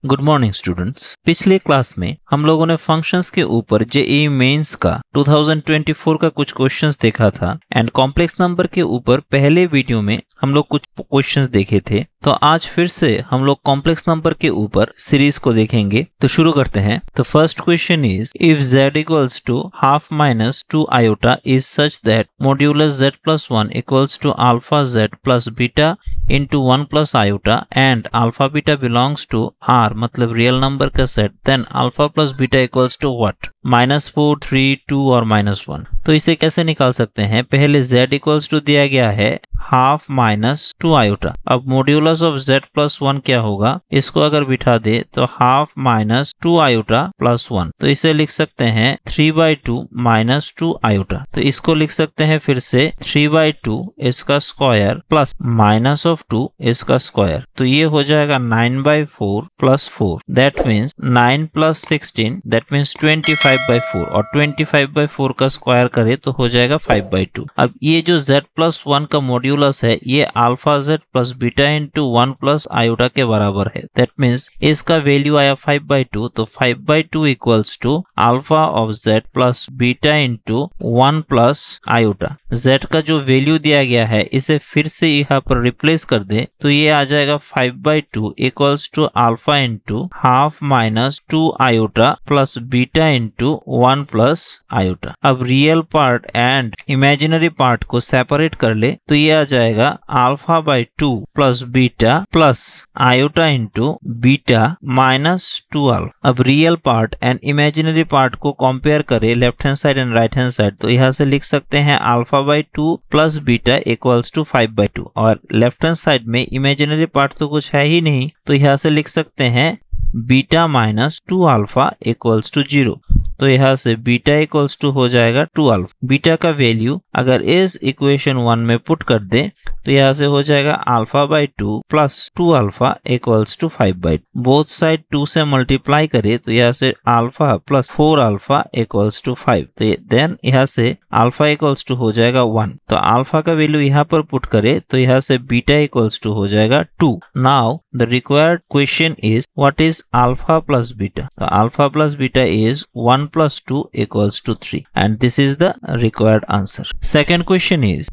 Good morning students. पिछले class में हम लोगों ने फंक्शंस के ऊपर जेईई मेंस का 2024 का कुछ क्वेश्चंस देखा था एंड कॉम्प्लेक्स नंबर के ऊपर पहले वीडियो में हम लोग कुछ क्वेश्चंस देखे थे। तो आज फिर से हम लोग कॉम्प्लेक्स नंबर के ऊपर सीरीज को देखेंगे। तो शुरू करते हैं। तो first question is if z equals to half minus 2 iota is such that modulus z plus 1 equals to alpha z plus beta into 1 plus iota and alpha beta belongs to R मतलब real number का set, then alpha plus beta equals to what? -4, 3, 2 और -1। तो इसे कैसे निकाल सकते हैं? पहले z इक्वल्स टू दिया गया है हाफ माइनस 2 आयोटा। अब मॉड्यूलस ऑफ z प्लस 1 क्या होगा? इसको अगर बिठा दे तो हाफ माइनस 2 आयोटा प्लस 1। तो इसे लिख सकते हैं 3/2 माइनस 2 आयोटा। तो इसको लिख सकते हैं फिर से 3/2 इसका स्क्वायर प्लस माइनस ऑफ 2 इसका स्क्वायर। तो ये हो जाएगा 9/4 plus 4। That means 9 plus 16 that means 25/4 और 25/4 का स्क्वायर करे तो हो जाएगा 5/2। अब ये जो z प्लस 1 का मॉड्यूलस है ये alpha z plus beta into 1 plus iota के बराबर है। दैट मीन्स इसका वैल्यू आया 5/2। तो 5/2 equals to alpha of z plus beta into 1 plus iota. z का जो वैल्यू दिया गया है इसे फिर से यहाँ पर रिप्लेस कर दे तो ये आ जाएगा 5/2 equals to alpha into half minus 2 iota plus beta into 1 plus iota. अब real part and imaginary part को सेपरेट कर ले तो ये आ जाएगा alpha by 2 plus beta plus iota into beta minus 2 alpha. अब real part and imaginary part को कंपेयर करें left hand side and right hand side तो यहाँ से लिख सकते हैं alpha by 2 plus beta equals to 5/2 और लेफ्ट हैंड साइड में इमेजिनरी पार्ट तो कुछ है ही नहीं तो यहाँ से लिख सकते हैं beta minus 2 alpha equals to 0। तो यहाँ से बीटा इक्वल्स टू हो जाएगा 2 अल्फा। बीटा का वैल्यू अगर इस इक्वेशन 1 में पुट कर दे तो यहाँ से हो जाएगा alpha by 2 plus 2 alpha equals to 5/2। Both side 2 से मल्टीप्लाई करे तो यहाँ से alpha plus 4 alpha equals to 5। तो देन यहाँ से अल्फा इक्वल्स टू हो जाएगा 1। तो अल्फा का वैल्यू यहाँ पर पुट करे तो यहाँ से बीटा इक्वल्स टू हो जाएगा 2। Now the required question is what is alpha plus beta? तो alpha plus beta is 1 plus 2 equals to 3 and this is the required answer. Second question is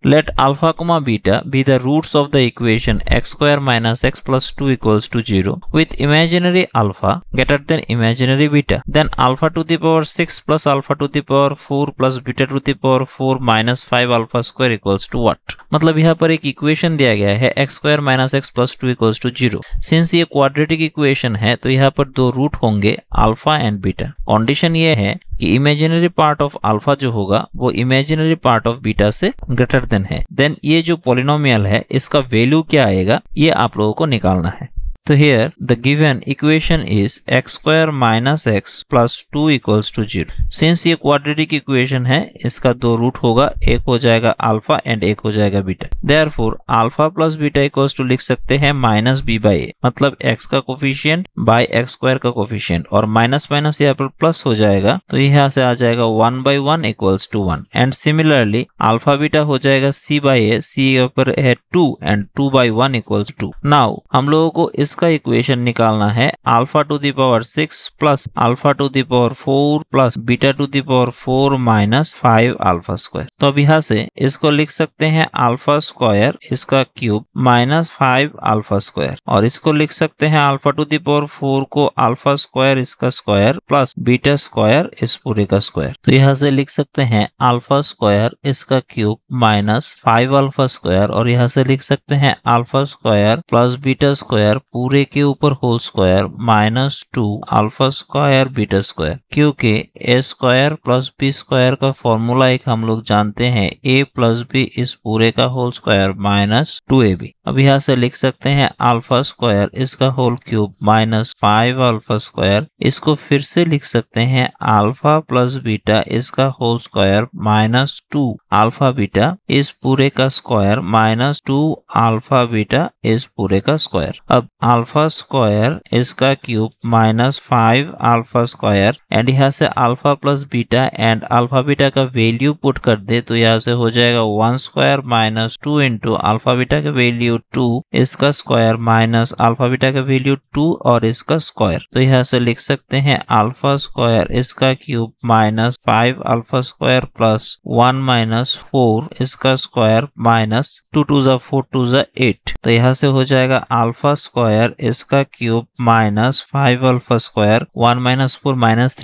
let alpha comma beta be the roots of the equation x square minus x plus 2 equals to 0 with imaginary alpha greater than imaginary beta. Then alpha to the power 6 plus alpha to the power 4 plus beta to the power 4 minus 5 alpha square equals to what? मतलब यहाँ पर एक equation दिया गया है x square minus x plus 2 equals to 0। Since ये quadratic equation है तो यहाँ पर दो रूट होंगे अल्फा एंड बीटा। कंडीशन ये है कि इमेजिनरी पार्ट ऑफ अल्फा जो होगा वो इमेजिनरी पार्ट ऑफ बीटा से ग्रेटर देन है। देन ये जो पॉलिनोमियल है इसका वैल्यू क्या आएगा ये आप लोगों को निकालना है। तो here the given equation is x square minus x plus 2 equals to 0। Since ये क्वाड्रेटिक इक्वेशन है इसका दो रूट होगा, एक हो जाएगा अल्फा एंड एक हो जाएगा beta. Therefore alpha plus beta equals to लिख सकते हैं माइनस बी बाई ए मतलब x का कोफिशिएंट बाई x स्क्वायर का कोफिशिएंट और माइनस माइनस यहाँ पर प्लस हो जाएगा तो यहाँ से आ जाएगा 1/1 equals to 1 and similarly alpha beta हो जाएगा c बाई ए, c पर है 2 एंड 2/1 इक्वल्स 2। नाउ हम लोगों को इसका इक्वेशन निकालना है alpha two the power 6 plus alpha two the power 4 plus beta two the power 4 minus 5 alpha square. तो अब यहाँ से इसको लिख सकते हैं अल्फा स्क्वायर इसका क्यूब माइनस 5 अल्फा स्क्वायर और इसको लिख सकते हैं अल्फा टू द पावर 4 को अल्फा स्क्वायर इसका स्क्वायर प्लस बीटा स्क्वायर इस पूरे का स्क्वायर। तो यहाँ से लिख सकते हैं अल्फा स्क्वायर इसका क्यूब माइनस 5 अल्फा स्क्वायर और यहाँ से लिख सकते हैं alpha square plus beta square पूरे के ऊपर whole square minus 2 alpha square beta square. क्योंकि A square plus B square का फॉर्मूला एक हम लोग जानते हैं ए प्लस बी इस पूरे का होल स्क्वायर माइनस 2ab। अब यहाँ से लिख सकते हैं अल्फा स्क्वायर इसका whole cube minus 5 alpha square. इसको फिर से लिख सकते हैं अल्फा प्लस बीटा इसका whole square minus 2 alpha beta इस पूरे का स्क्वायर माइनस 2 अल्फा बीटा इस पूरे का स्क्वायर। अब अल्फा स्क्वायर इसका cube minus 5 alpha square and यहाँ से alpha plus beta and alpha beta का वैल्यू पुट कर दे तो यहाँ से हो जाएगा 1 square minus 2 into alpha beta का वैल्यू 2 इसका स्क्वायर माइनस अल्फा बीटा का वैल्यू 2 और इसका स्क्वायर। तो यहाँ से लिख सकते हैं अल्फा स्क्वायर इसका cube minus 5 alpha square plus 1 minus 4 इसका स्क्वायर माइनस 2 2 जा 4 2 जा 8। तो यहाँ से हो जाएगा अल्फा स्क्वायर इसका cube minus 5 alpha square 1 minus 4 minus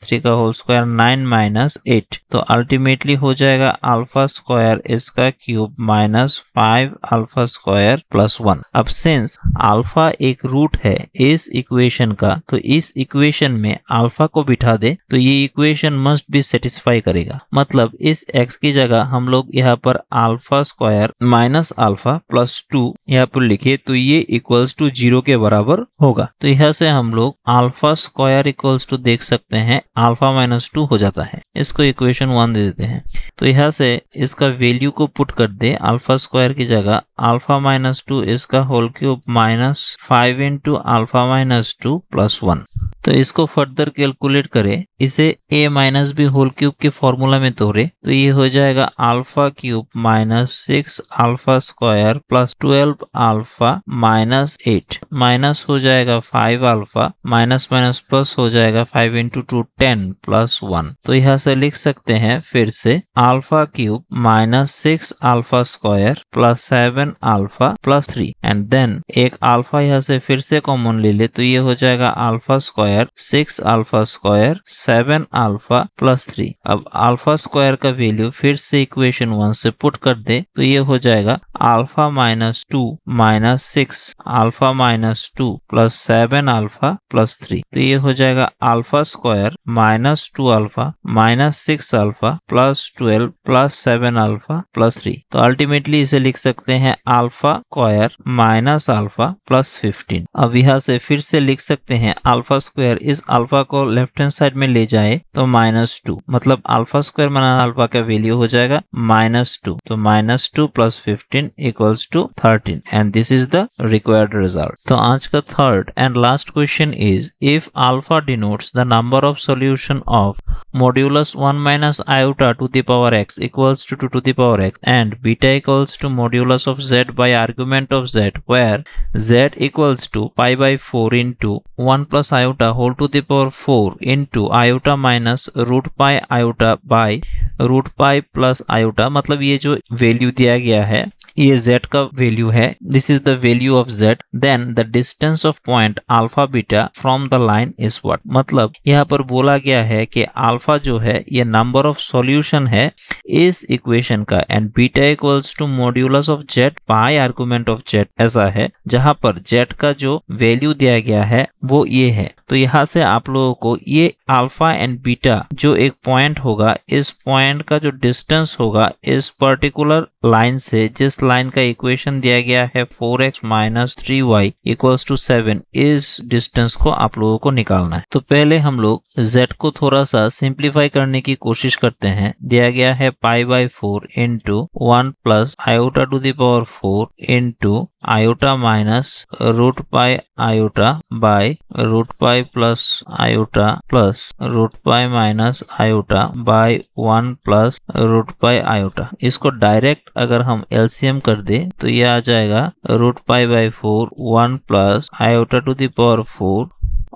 3 का होल स्क्वायर 9 माइनस 8। तो अल्टीमेटली हो जाएगा अल्फा स्क्वायर इसका cube minus 5 alpha square plus 1। अब सिंस अल्फा एक रूट है इस इक्वेशन का तो इस इक्वेशन में अल्फा को बिठा दे तो ये इक्वेशन मस्ट बी सेटिस्फाई करेगा। मतलब इस x की जगह हम लोग यहाँ पर alpha square minus alpha plus 2 यहाँ पर लिखे तो ये इक्वल्स टू 0 के बराबर होगा। तो यहाँ से हम लोग अल्फा स्क्वायर इक्वल्स टू देख सकते हैं अल्फा माइनस 2 हो जाता है। इसको इक्वेशन 1 दे देते हैं। तो यहाँ से इसका वैल्यू को पुट कर दे अल्फा स्क्वायर की जगह अल्फा माइनस 2 इसका whole cube minus 5 into alpha minus 2 plus 1। तो इसको फर्दर कैलकुलेट करें, इसे a minus B whole cube के फॉर्मूला में तोड़े तो ये हो जाएगा alpha cube minus 6 alpha square plus 12 alpha minus 8 minus हो जाएगा 5 अल्फा माइनस माइनस प्लस हो जाएगा 5 इंटू 2 10 प्लस 1। तो यहाँ से लिख सकते हैं फिर से alpha cube minus 6 alpha square plus 7 alpha plus 3 and then एक अल्फा यहाँ से फिर से कॉमन ले ले तो ये हो जाएगा alpha square 6 alpha square 7 alpha plus 3। अब अल्फा स्क्वायर का वैल्यू फिर से इक्वेशन 1 से पुट कर दे तो ये हो जाएगा alpha minus 2 minus 6 alpha minus 2 plus 7 alpha plus 3। तो ये हो जाएगा alpha square minus 2 alpha minus 6 alpha plus 12 plus 7 alpha plus 3। तो अल्टीमेटली इसे लिख सकते हैं alpha square minus alpha plus 15। अब यहाँ से फिर से लिख सकते हैं अल्फा स्क्वायर इस अल्फा को लेफ्ट हैंड साइड में ले जाए तो माइनस 2 मतलब अल्फा स्क्वायर माइनस अल्फा का वैल्यू हो जाएगा माइनस 2। तो minus 2 plus 15 equals to 13 and this is the required result. तो आज का third and last question is if alpha denotes the number of solution of modulus 1 minus iota to the power x equals to 2 to the power x and beta equals to modulus of z by argument of z where z equals to pi by 4 into 1 plus iota whole to the power 4 into iota minus root pi iota by root pi plus iota। मतलब ये जो value दिया गया है ये z का value है, this is the value of z, then the distance of point alpha beta from the line is what. मतलब यहाँ पर बोला गया है कि अल्फा जो है ये नंबर ऑफ सॉल्यूशन है इस इक्वेशन का and beta equals to modulus of z by argument of z ऐसा है जहां पर z का जो वैल्यू दिया गया है वो ये है। तो यहाँ से आप लोगों को ये अल्फा एंड बीटा जो एक पॉइंट होगा इस पॉइंट का जो डिस्टेंस होगा इस पर्टिकुलर लाइन से जिस लाइन का इक्वेशन दिया गया है 4x minus 3y equals to 7 इस डिस्टेंस को आप लोगों को निकालना है। तो पहले हम लोग z को थोड़ा सा सिंप्लीफाई करने की कोशिश करते हैं। दिया गया है pi by 4 into 1 plus iota to the power 4 into iota minus root pi iota by root pi plus iota plus root pi minus iota by 1 plus root pi iota. इसको डायरेक्ट अगर हम एलसीएम कर दे तो ये आ जाएगा root pi by 4 1 plus iota to the power 4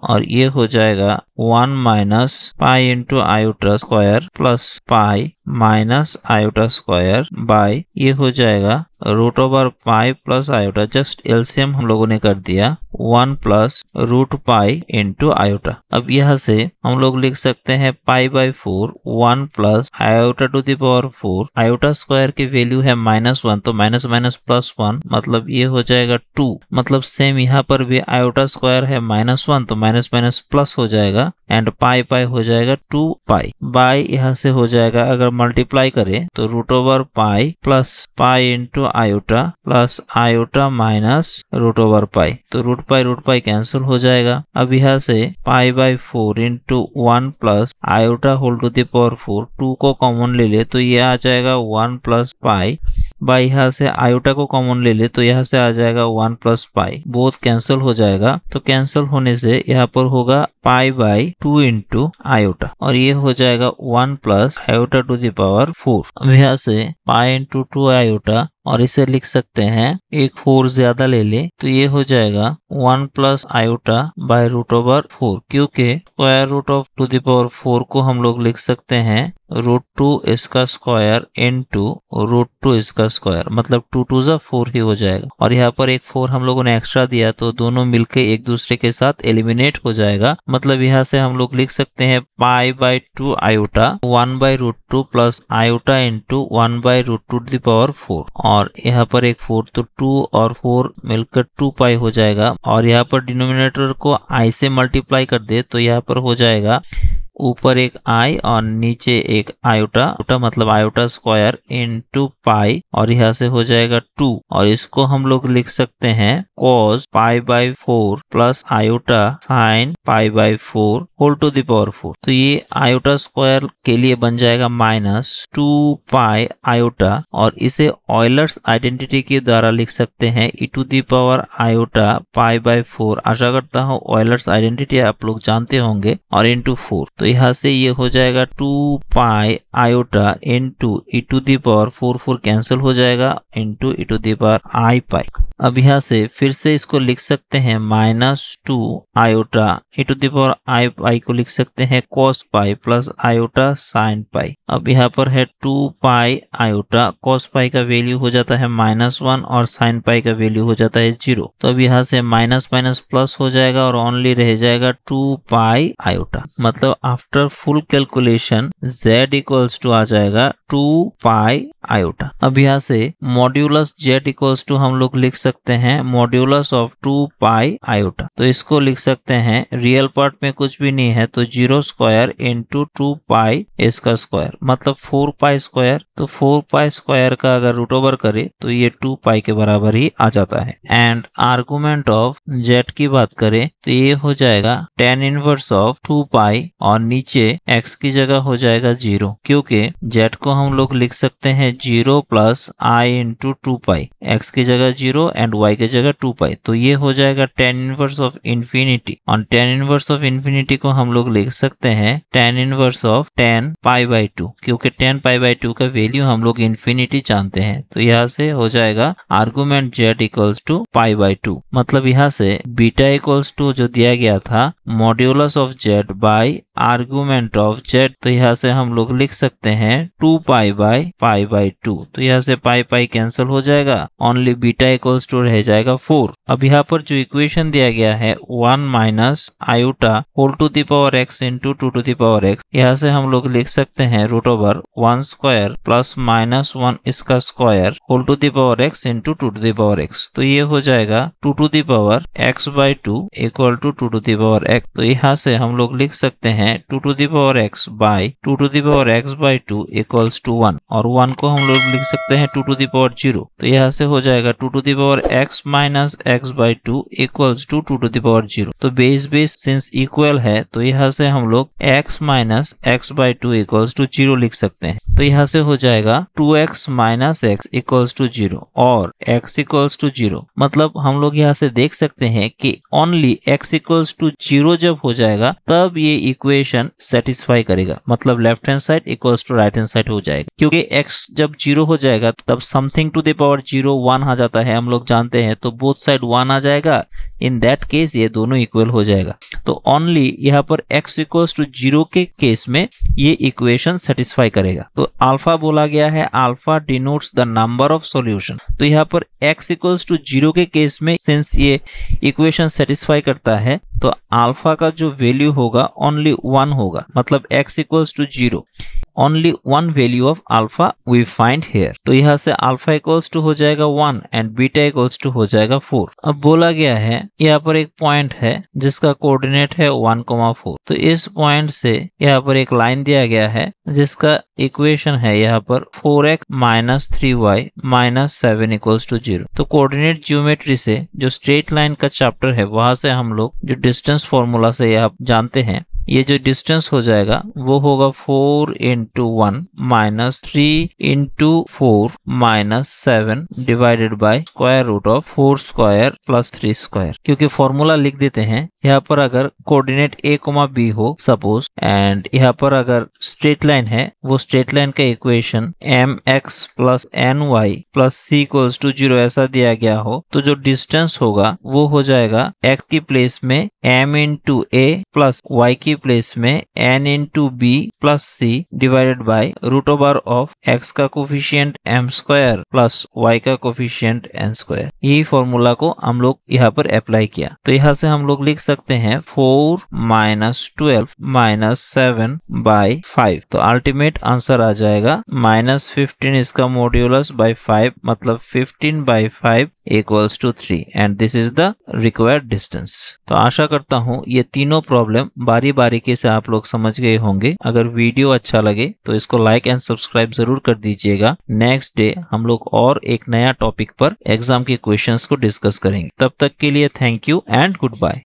और ये हो जाएगा 1 minus pi into iota square plus pi minus iota square by ये हो जाएगा root over pi plus iota, just LCM हम लोगों ने कर दिया 1 plus root pi into iota. अब यहाँ से हम लोग लिख सकते हैं pi by 4 1 plus iota to the power 4 iota square की वैल्यू है -1 तो माइनस माइनस प्लस 1 मतलब ये हो जाएगा 2। मतलब सेम यहाँ पर भी आयोटा स्क्वायर है -1 तो माइनस माइनस प्लस हो जाएगा एंड पाई पाई हो जाएगा 2 पाई बाय यहाँ से हो जाएगा अगर मल्टीप्लाई करें तो root over pi plus pi into iota plus iota minus root over pi, तो रूट पाई कैंसिल हो जाएगा। अब यहाँ से pi by 4 into 1 plus iota whole to the power 4, 2 को कॉमन ले ले तो ये आ जाएगा 1 प्लस पाई, बाई यहाँ से आयोटा को कॉमन ले ले तो यहाँ से आ जाएगा 1 प्लस पाई, बोथ कैंसिल हो जाएगा। तो कैंसिल होने से यहाँ पर होगा पाई बाई 2 इंटू आयोटा और ये हो जाएगा 1 plus iota to the power 4। अब यहाँ से पाई इंटू 2 आयोटा और इसे लिख सकते हैं, एक 4 ज्यादा ले ले तो ये हो जाएगा 1 plus iota by root over 4, क्योंकि square root of to the power 4 को हम लोग लिख सकते हैं रूट 2 इसका स्क्वायर इनटू रूट 2 इसका स्क्वायर, मतलब 2 2 जा 4 ही हो जाएगा। और यहाँ पर एक 4 हम लोगों ने एक्स्ट्रा दिया तो दोनों मिलके एक दूसरे के साथ एलिमिनेट हो जाएगा। मतलब यहाँ से हम लोग लिख सकते हैं pi by 2 iota 1 by root 2 plus iota into 1 by root 2 to the power 4, और यहाँ पर एक 4 तो 2 और 4 मिलकर 2 पाई हो जाएगा। और यहाँ पर डिनोमिनेटर को आई से मल्टीप्लाई कर दे तो यहाँ पर हो जाएगा ऊपर एक आई और नीचे एक आयोटा, मतलब आयोटा स्क्वायर इनटू पाई और यहाँ से हो जाएगा 2, और इसको हम लोग लिख सकते हैं cos pi by 4 plus iota sine pi by 4 whole to the power 4। तो ये आयोटा स्क्वायर के लिए बन जाएगा माइनस 2 पाई आयोटा, और इसे ऑयलर्स आइडेंटिटी के द्वारा लिख सकते हैं e to the power iota pi by 4। आशा करता हूँ ऑयलर्स आइडेंटिटी आप लोग जानते होंगे, और इनटू 4। तो यहाँ से ये हो जाएगा 2 pi iota into e to the power 4 cancel हो जाएगा into e to the power i pi. अब यहाँ से फिर से इसको लिख सकते हैं -2 iota e to the power i pi को लिख सकते हैं cos pi plus iota sine pi. अब यहाँ पर है 2 पाई आयोटा, cos पाई का वैल्यू हो जाता है -1 और साइन पाई का वैल्यू हो जाता है 0। तो अब यहाँ से माइनस माइनस प्लस हो जाएगा और ओनली रह जाएगा 2 पाई आयोटा। मतलब after full calculation z equals to आ जाएगा 2 पाई आयोटा। अब यहाँ से मॉड्यूलस z इक्वल्स टू हम लोग लिख सकते हैं मॉड्यूलस ऑफ 2 पाई आयोटा। तो इसको लिख सकते हैं रियल पार्ट में कुछ भी नहीं है तो 0 स्क्वायर इंटू 2 पाई इसका स्क्वायर, मतलब 4 पाई स्क्वायर। तो 4 पाई स्क्वायर का अगर रूट ओवर करे तो ये 2 पाई के बराबर ही आ जाता है। एंड आर्गुमेंट ऑफ z की बात करें तो ये हो जाएगा tan इनवर्स ऑफ 2 पाई और नीचे x की जगह हो जाएगा 0, क्योंकि z को हम लोग लिख सकते हैं 0 plus i into 2 pi, x की जगह 0 एंड y की जगह 2 पाई। तो ये हो जाएगा tan इनवर्स ऑफ इन्फिनिटी, और tan इनवर्स ऑफ इन्फिनिटी को हम लोग लिख सकते हैं tan inverse of tan pi by 2, क्योंकि tan पाई बाई 2 का वैल्यू हम लोग इन्फिनिटी जानते हैं। तो यहाँ से हो जाएगा argument z equals to pi by 2। मतलब यहाँ से बीटा इक्वल्स टू जो दिया गया था modulus of z by argument of z, तो यहाँ से हम लोग लिख सकते हैं 2 पाई बाई 2। तो यहाँ से पाई पाई कैंसिल हो जाएगा, ओनली बीटा इक्वल्स टू रह जाएगा 4। अब यहाँ पर जो इक्वेशन दिया गया है 1 minus iota whole to the power x into 2 to the power x, यहाँ से हम लोग लिख सकते हैं रूट ओवर 1 स्क्वायर प्लस -1 इसका square whole to the power x into 2 to the power x। तो ये हो जाएगा 2 to the power x by 2 equal to 2 to the power x। तो यहाँ से हम लोग लिख सकते हैं 2 to the power x by 2 to the power x by 2 equals to 1, और 1 को हम लोग लिख सकते हैं 2 टू दी पावर 0। तो यहाँ से हो जाएगा 2 to the power x minus x by 2 equals to 2 to the power 0। तो बेस सिंस इक्वल है तो यहाँ से हम लोग x minus x by 2 equals to 0 लिख सकते हैं। तो यहाँ से हो जाएगा 2x minus x equals to 0 और x इक्वल्स टू 0। मतलब हम लोग यहाँ से देख सकते हैं कि ओनली x इक्वल्स टू 0 जब हो जाएगा तब ये इक्वेशन सेटिस्फाई करेगा, मतलब left hand side equals to right hand side हो जाएगा। क्योंकि x जब 0 हो जाएगा तब समथिंग टू द पावर 0 1 आ जाता है, हम लोग जानते हैं। तो बोथ साइड 1 आ जाएगा, इन दैट केस ये दोनों इक्वल हो जाएगा। तो ओनली यहाँ पर x इक्वल्स टू 0 के केस में ये इक्वेशन सेटिस्फाई करेगा। तो अल्फा बोला गया है, alpha denotes the number of solution. तो यहाँ पर x इक्वल्स टू 0 के केस में सिंस ये इक्वेशन सेटिस्फाई करता है तो अल्फा का जो वैल्यू होगा ओनली 1 होगा, मतलब x equals to 0। only one value of alpha we find here. तो यहाँ से alpha equals to हो जाएगा 1 and beta equals to हो जाएगा 4. अब बोला गया है यहाँ पर एक पॉइंट है जिसका कोऑर्डिनेट है 1,4. तो इस पॉइंट से यहाँ पर एक लाइन दिया गया है जिसका इक्वेशन है यहाँ पर 4x minus 3y minus 7 equals to 0. तो कोऑर्डिनेट ज्योमेट्री से जो स्ट्रेट लाइन का चैप्टर है वहां से हम लोग जो डिस्टेंस फॉर्मूला से यह जानते हैं, ये जो डिस्टेंस हो जाएगा वो होगा 4 into 1 minus 3 into 4 minus 7 divided by square root of 4 square plus 3 square. क्योंकि फॉर्मूला लिख देते हैं यहाँ पर अगर कोऑर्डिनेट a, b हो सपोज एंड यहाँ पर अगर स्ट्रेट लाइन है वो स्ट्रेट लाइन का equation mx plus ny plus c equals to 0 ऐसा दिया गया हो, तो जो डिस्टेंस होगा वो हो जाएगा x की प्लेस में m into a plus y की प्लेस में n into b plus c divided by root over of x का coefficient m square plus y का कोफिशिएंट n स्क्वायर. यही फॉर्मूला को हम लोग यहाँ पर अप्लाई किया. तो यहाँ से हम लोग लिख सकते हैं 4 minus 12 minus 7 by 5. तो अल्टीमेट आंसर आ जाएगा -15 इसका मॉड्यूलस बाय 5 मतलब 15 by 5 equals to 3 and this is the required distance. तो आशा करता हूँ ये तीनों प्रॉब्लम बारी बारीकी से आप लोग समझ गए होंगे. अगर वीडियो अच्छा लगे तो इसको लाइक एंड सब्सक्राइब जरूर कर दीजिएगा. नेक्स्ट डे हम लोग और एक नया टॉपिक पर एग्जाम के क्वेश्चंस को डिस्कस करेंगे. तब तक के लिए thank you and good bye.